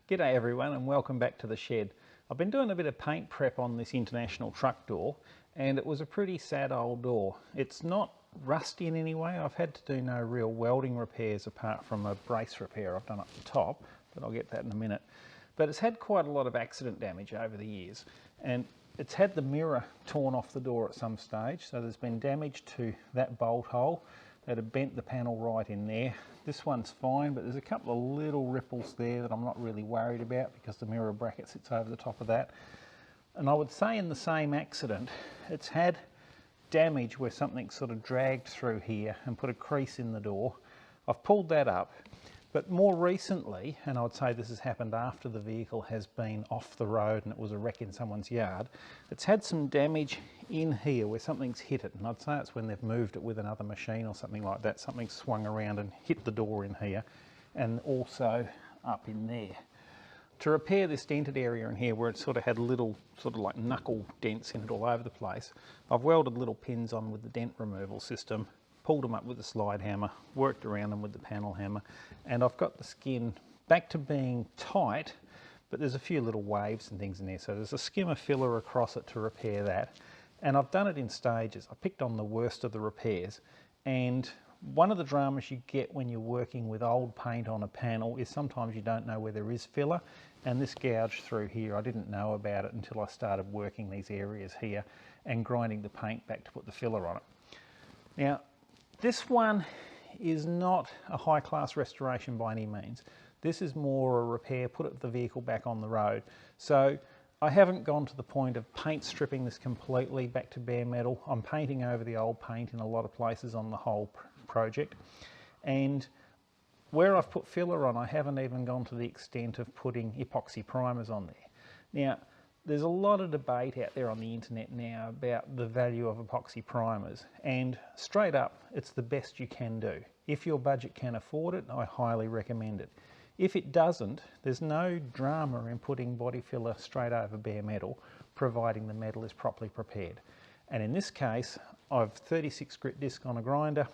G'day everyone and welcome back to the shed. I've been doing a bit of paint prep on this international truck door and it was a pretty sad old door. It's not rusty in any way. I've had to do no real welding repairs apart from a brace repair I've done up the top, but I'll get that in a minute. But it's had quite a lot of accident damage over the years and it's had the mirror torn off the door at some stage, so there's been damage to that bolt hole that had bent the panel right in there. This one's fine, but there's a couple of little ripples there that I'm not really worried about because the mirror bracket sits over the top of that. And I would say in the same accident, it's had damage where something sort of dragged through here and put a crease in the door. I've pulled that up, but more recently, and I would say this has happened after the vehicle has been off the road and it was a wreck in someone's yard, it's had some damage in here where something's hit it, and I'd say it's when they've moved it with another machine or something like that. Something swung around and hit the door in here and also up in there. To repair this dented area in here where it sort of had little sort of like knuckle dents in it all over the place, I've welded little pins on with the dent removal system, pulled them up with a slide hammer, worked around them with the panel hammer, and I've got the skin back to being tight, but there's a few little waves and things in there, so there's a skimmer filler across it to repair that. And I've done it in stages. I picked on the worst of the repairs, and one of the dramas you get when you're working with old paint on a panel is sometimes you don't know where there is filler, and this gouge through here, I didn't know about it until I started working these areas here and grinding the paint back to put the filler on it. Now, this one is not a high-class restoration by any means. This is more a repair, put the vehicle back on the road. So I haven't gone to the point of paint stripping this completely back to bare metal. I'm painting over the old paint in a lot of places on the whole project. And where I've put filler on, I haven't even gone to the extent of putting epoxy primers on there. Now, there's a lot of debate out there on the internet now about the value of epoxy primers, and straight up, it's the best you can do. If your budget can afford it, I highly recommend it. If it doesn't, there's no drama in putting body filler straight over bare metal, providing the metal is properly prepared. And in this case, I've 36 grit disc on a grinder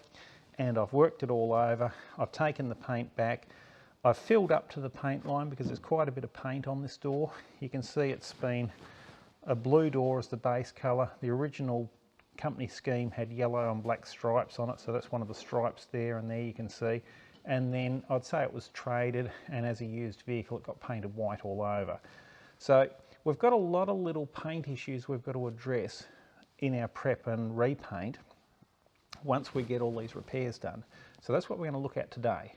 and I've worked it all over. I've taken the paint back. I've filled up to the paint line because there's quite a bit of paint on this door. You can see it's been a blue door as the base colour. The original company scheme had yellow and black stripes on it, so that's one of the stripes there, and there you can see. And then I'd say it was traded, and as a used vehicle it got painted white all over. So we've got a lot of little paint issues we've got to address in our prep and repaint once we get all these repairs done. So that's what we're going to look at today.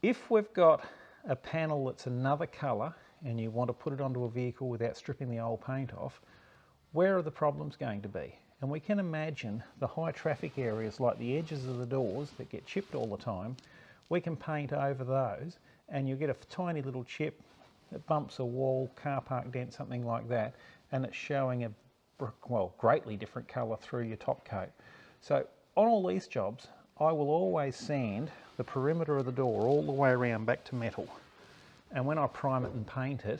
If we've got a panel that's another colour and you want to put it onto a vehicle without stripping the old paint off, where are the problems going to be? And we can imagine the high traffic areas like the edges of the doors that get chipped all the time. We can paint over those and you get a tiny little chip that bumps a wall, car park dent, something like that, and it's showing a, well, greatly different colour through your top coat. So on all these jobs, I will always sand the perimeter of the door all the way around back to metal. And when I prime it and paint it,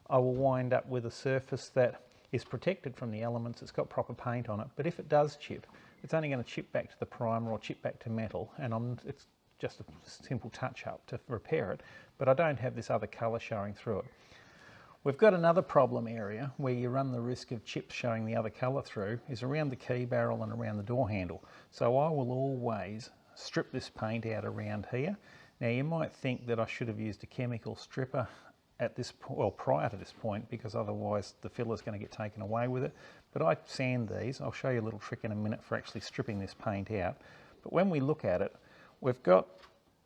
I will wind up with a surface that is protected from the elements, it's got proper paint on it, but if it does chip, it's only going to chip back to the primer or chip back to metal, and it's just a simple touch-up to repair it, but I don't have this other colour showing through it. We've got another problem area where you run the risk of chips showing the other colour through is around the key barrel and around the door handle. So I will always strip this paint out around here. Now you might think that I should have used a chemical stripper at this point, well, prior to this point, because otherwise the filler's going to get taken away with it. But I sand these. I'll show you a little trick in a minute for actually stripping this paint out. But when we look at it, we've got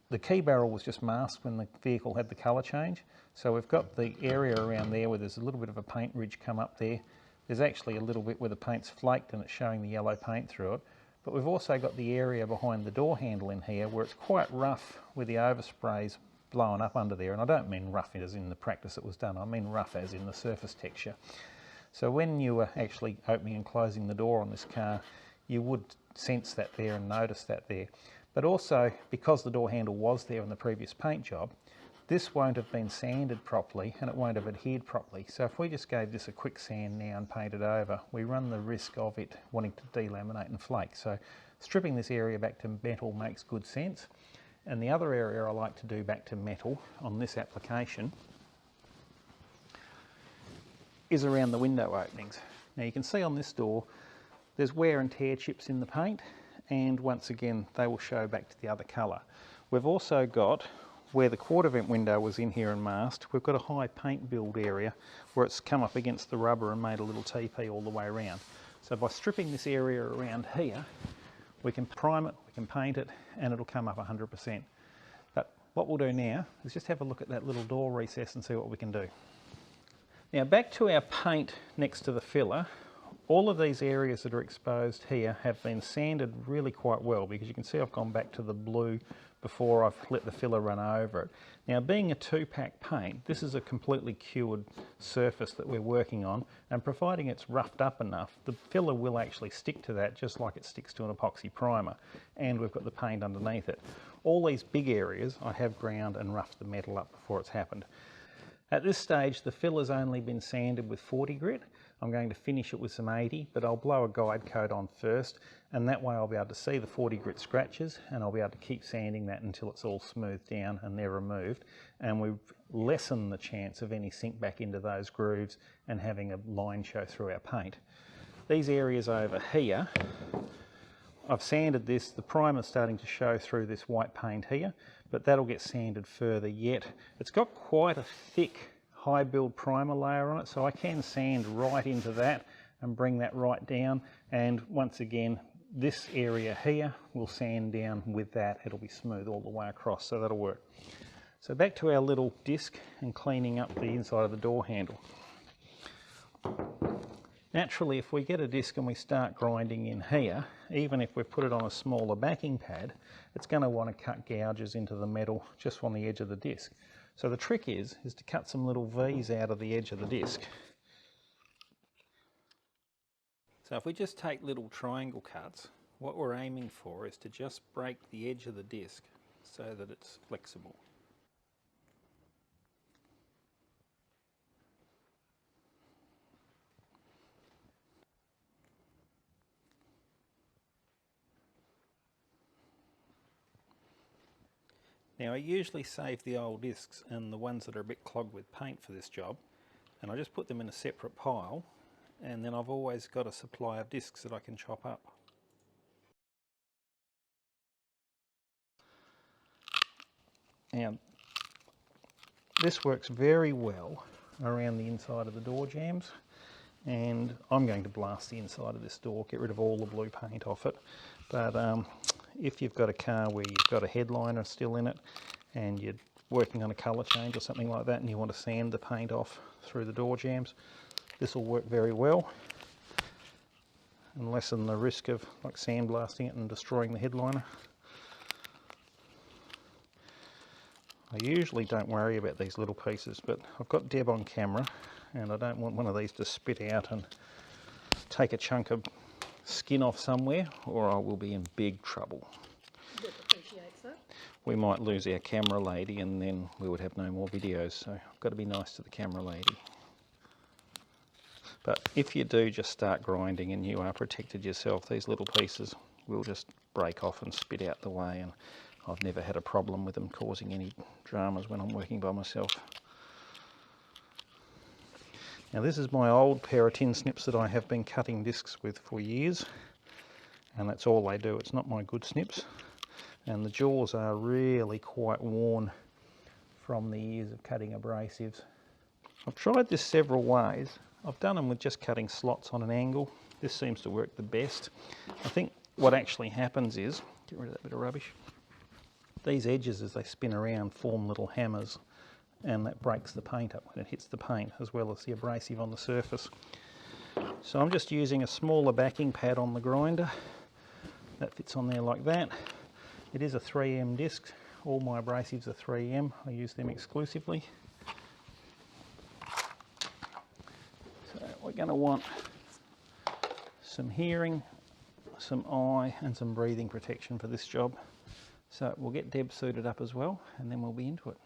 the key barrel was just masked when the vehicle had the colour change. So we've got the area around there where there's a little bit of a paint ridge come up there. There's actually a little bit where the paint's flaked and it's showing the yellow paint through it. But we've also got the area behind the door handle in here where it's quite rough with the oversprays blowing up under there. And I don't mean rough as in the practice it was done, I mean rough as in the surface texture. So when you were actually opening and closing the door on this car, you would sense that there and notice that there. But also, because the door handle was there in the previous paint job, this won't have been sanded properly and it won't have adhered properly. So if we just gave this a quick sand now and paint it over, we run the risk of it wanting to delaminate and flake. So stripping this area back to metal makes good sense. And the other area I like to do back to metal on this application is around the window openings. Now you can see on this door there's wear and tear chips in the paint, and once again they will show back to the other colour. We've also got, where the quarter vent window was in here and masked, we've got a high paint build area where it's come up against the rubber and made a little TP all the way around. So by stripping this area around here, we can prime it, we can paint it, and it'll come up 100%. But what we'll do now is just have a look at that little door recess and see what we can do. Now back to our paint next to the filler. All of these areas that are exposed here have been sanded really quite well, because you can see I've gone back to the blue before I've let the filler run over it. Now being a 2-pack paint, this is a completely cured surface that we're working on, and providing it's roughed up enough, the filler will actually stick to that just like it sticks to an epoxy primer, and we've got the paint underneath it. All these big areas I have ground and roughed the metal up before it's happened. At this stage the filler's only been sanded with 40 grit. I'm going to finish it with some 80, but I'll blow a guide coat on first, and that way I'll be able to see the 40 grit scratches, and I'll be able to keep sanding that until it's all smoothed down and they're removed, and we've lessened the chance of any sink back into those grooves and having a line show through our paint. These areas over here, I've sanded this, the primer's starting to show through this white paint here, but that'll get sanded further yet. It's got quite a thick high build primer layer on it, so I can sand right into that and bring that right down, and once again this area here will sand down with that. It'll be smooth all the way across, so that'll work. So back to our little disc and cleaning up the inside of the door handle. Naturally, if we get a disc and we start grinding in here, even if we've put it on a smaller backing pad, it's going to want to cut gouges into the metal just on the edge of the disc. So the trick is to cut some little V's out of the edge of the disc. So if we just take little triangle cuts, what we're aiming for is to just break the edge of the disc so that it's flexible. Now I usually save the old discs and the ones that are a bit clogged with paint for this job, and I just put them in a separate pile, and then I've always got a supply of discs that I can chop up. Now this works very well around the inside of the door jambs, and I'm going to blast the inside of this door, get rid of all the blue paint off it. But if you've got a car where you've got a headliner still in it and you're working on a colour change or something like that and you want to sand the paint off through the door jambs, this will work very well and lessen the risk of like sandblasting it and destroying the headliner. I usually don't worry about these little pieces, but I've got Deb on camera and I don't want one of these to spit out and take a chunk of skin off somewhere, or I will be in big trouble. Deb appreciates that. We might lose our camera lady and then we would have no more videos, so I've got to be nice to the camera lady. But if you do just start grinding and you are protected yourself, these little pieces will just break off and spit out the way, and I've never had a problem with them causing any dramas when I'm working by myself. Now this is my old pair of tin snips that I have been cutting discs with for years, and that's all they do. It's not my good snips, and the jaws are really quite worn from the years of cutting abrasives. I've tried this several ways. I've done them with just cutting slots on an angle. This seems to work the best. I think what actually happens is, get rid of that bit of rubbish, these edges as they spin around form little hammers, and that breaks the paint up when it hits the paint, as well as the abrasive on the surface. So I'm just using a smaller backing pad on the grinder. That fits on there like that. It is a 3M disc. All my abrasives are 3M. I use them exclusively. So we're going to want some hearing, some eye and some breathing protection for this job. So we'll get Deb suited up as well, and then we'll be into it.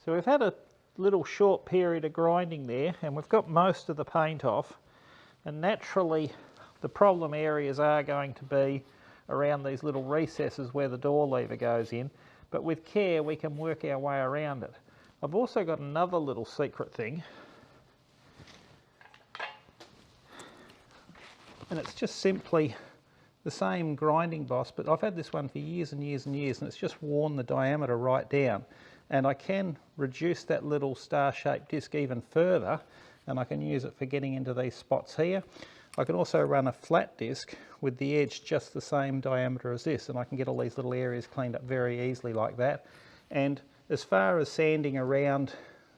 So we've had a little short period of grinding there, and we've got most of the paint off, and naturally the problem areas are going to be around these little recesses where the door lever goes in, but with care we can work our way around it. I've also got another little secret thing, and it's just simply the same grinding boss, but I've had this one for years and years and years, and it's just worn the diameter right down, and I can reduce that little star-shaped disc even further, and I can use it for getting into these spots here. I can also run a flat disc with the edge just the same diameter as this, and I can get all these little areas cleaned up very easily like that. And as far as sanding around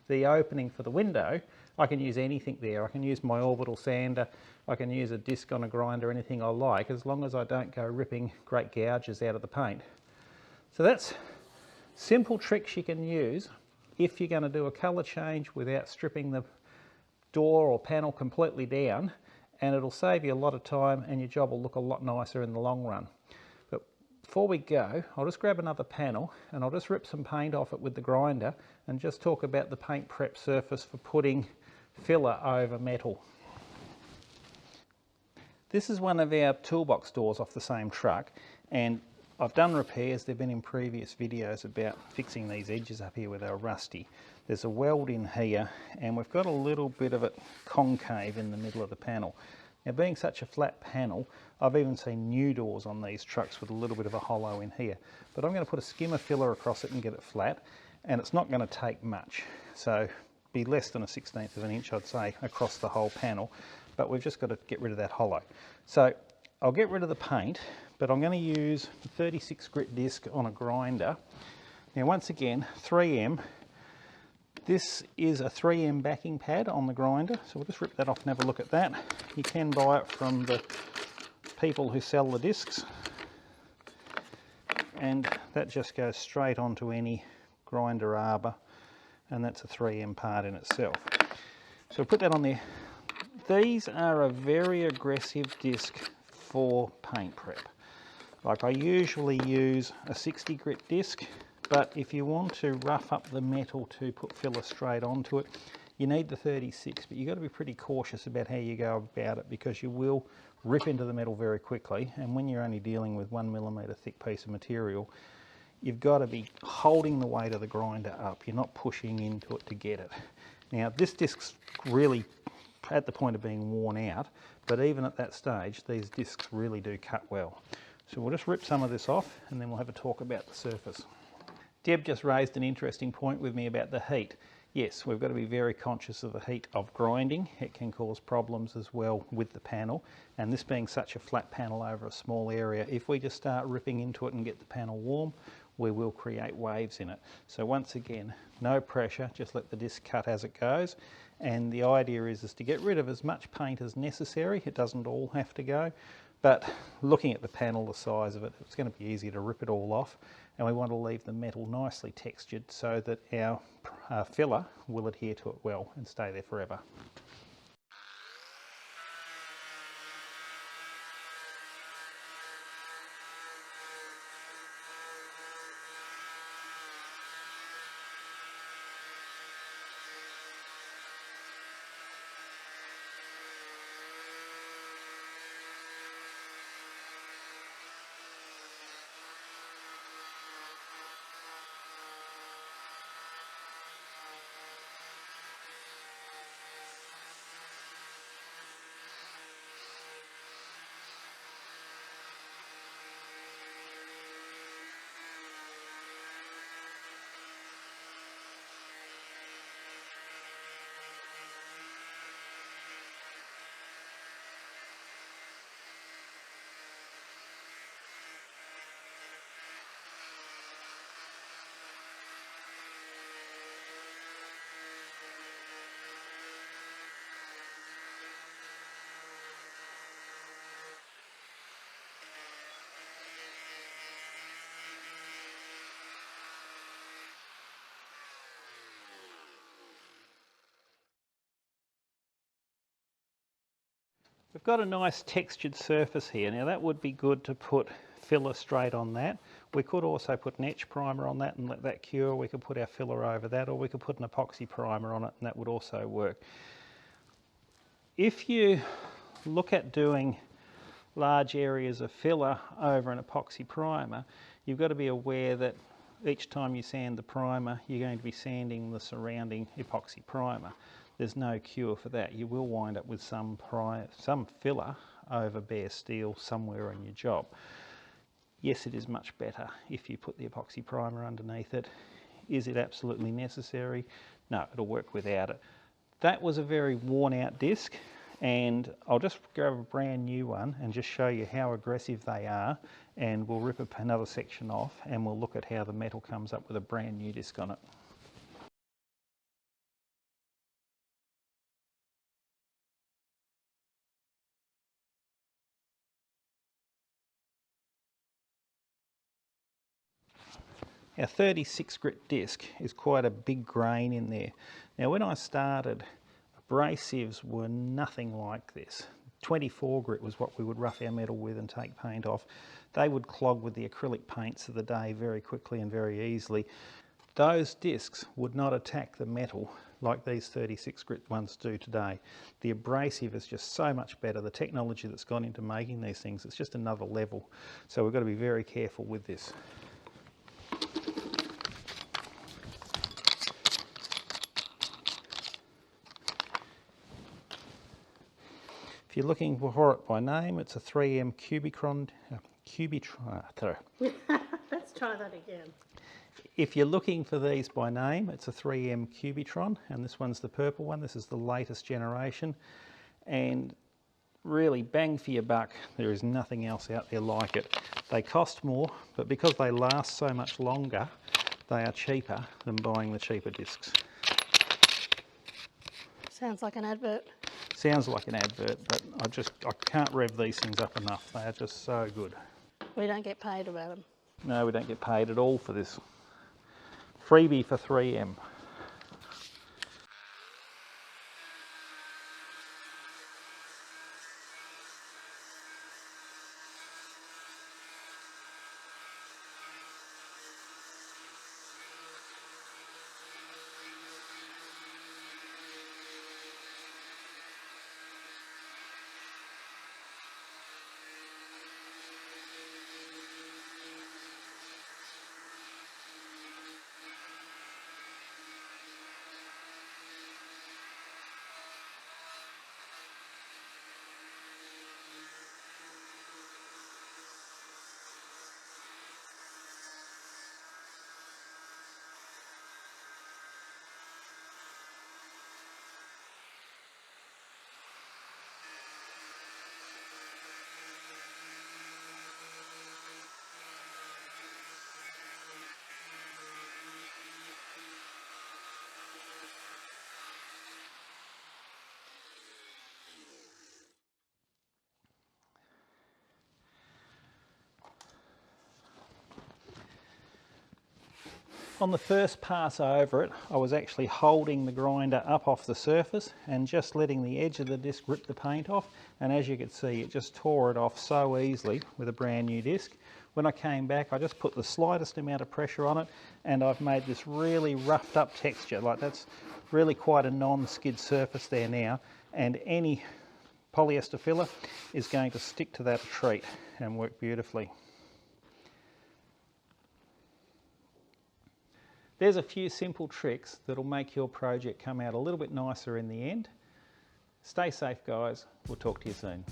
the opening for the window, I can use anything there. I can use my orbital sander, I can use a disc on a grinder, anything I like, as long as I don't go ripping great gouges out of the paint. So that's simple tricks you can use if you're going to do a colour change without stripping the door or panel completely down, and it'll save you a lot of time and your job will look a lot nicer in the long run. But before we go, I'll just grab another panel and I'll just rip some paint off it with the grinder and just talk about the paint prep surface for putting filler over metal. This is one of our Toolbox doors off the same truck, and I've done repairs. They've been in previous videos about fixing these edges up here where they're rusty. There's a weld in here, and we've got a little bit of it concave in the middle of the panel. Now, being such a flat panel, I've even seen new doors on these trucks with a little bit of a hollow in here. But I'm going to put a skimmer filler across it and get it flat, and it's not going to take much. So be less than a 1/16 of an inch, I'd say, across the whole panel. But we've just got to get rid of that hollow. So I'll get rid of the paint, but I'm going to use the 36 grit disc on a grinder. Now, once again, 3M. This is a 3M backing pad on the grinder, so we'll just rip that off and have a look at that. You can buy it from the people who sell the discs, and that just goes straight onto any grinder arbor, and that's a 3M part in itself. So we'll put that on there. These are a very aggressive disc for paint prep. Like, I usually use a 60 grit disc, but if you want to rough up the metal to put filler straight onto it, you need the 36, but you've got to be pretty cautious about how you go about it, because you will rip into the metal very quickly, and when you're only dealing with 1mm thick piece of material, you've got to be holding the weight of the grinder up. You're not pushing into it to get it. Now, this disc's really at the point of being worn out, but even at that stage, these discs really do cut well. So we'll just rip some of this off, and then we'll have a talk about the surface. Deb just raised an interesting point with me about the heat. Yes, we've got to be very conscious of the heat of grinding. It can cause problems as well with the panel, and this being such a flat panel over a small area, if we just start ripping into it and get the panel warm, we will create waves in it. So once again, no pressure, just let the disc cut as it goes, and the idea is to get rid of as much paint as necessary. It doesn't all have to go, but looking at the panel, the size of it, it's going to be easier to rip it all off, and we want to leave the metal nicely textured so that our filler will adhere to it well and stay there forever. We've got a nice textured surface here. Now that would be good to put filler straight on that. We could also put an etch primer on that and let that cure. We could put our filler over that, or we could put an epoxy primer on it and that would also work. If you look at doing large areas of filler over an epoxy primer, you've got to be aware that each time you sand the primer, you're going to be sanding the surrounding epoxy primer. There's no cure for that. You will wind up with some filler over bare steel somewhere on your job. Yes, it is much better if you put the epoxy primer underneath it. Is it absolutely necessary? No, it'll work without it. That was a very worn out disc, and I'll just grab a brand new one and just show you how aggressive they are, and we'll rip another section off and we'll look at how the metal comes up with a brand new disc on it. Our 36 grit disc is quite a big grain in there. Now when I started, abrasives were nothing like this. 24 grit was what we would rough our metal with and take paint off. They would clog with the acrylic paints of the day very quickly and very easily. Those discs would not attack the metal like these 36 grit ones do today. The abrasive is just so much better. The technology that's gone into making these things, it's just another level. So we've got to be very careful with this. If you're looking for it by name, it's a 3M Cubitron. Let's try that again. If you're looking for these by name, it's a 3M Cubitron, and this one's the purple one. This is the latest generation, and really bang for your buck. There is nothing else out there like it. They cost more, but because they last so much longer, they are cheaper than buying the cheaper discs. Sounds like an advert. Sounds like an advert, but I can't rev these things up enough. They are just so good. We don't get paid about them. No, we don't get paid at all for this. Freebie for 3M. On the first pass over it, I was actually holding the grinder up off the surface and just letting the edge of the disc rip the paint off, and as you can see, it just tore it off so easily with a brand new disc. When I came back, I just put the slightest amount of pressure on it, and I've made this really roughed up texture. Like, that's really quite a non-skid surface there now, and any polyester filler is going to stick to that a treat and work beautifully. There's a few simple tricks that'll make your project come out a little bit nicer in the end. Stay safe, guys. We'll talk to you soon.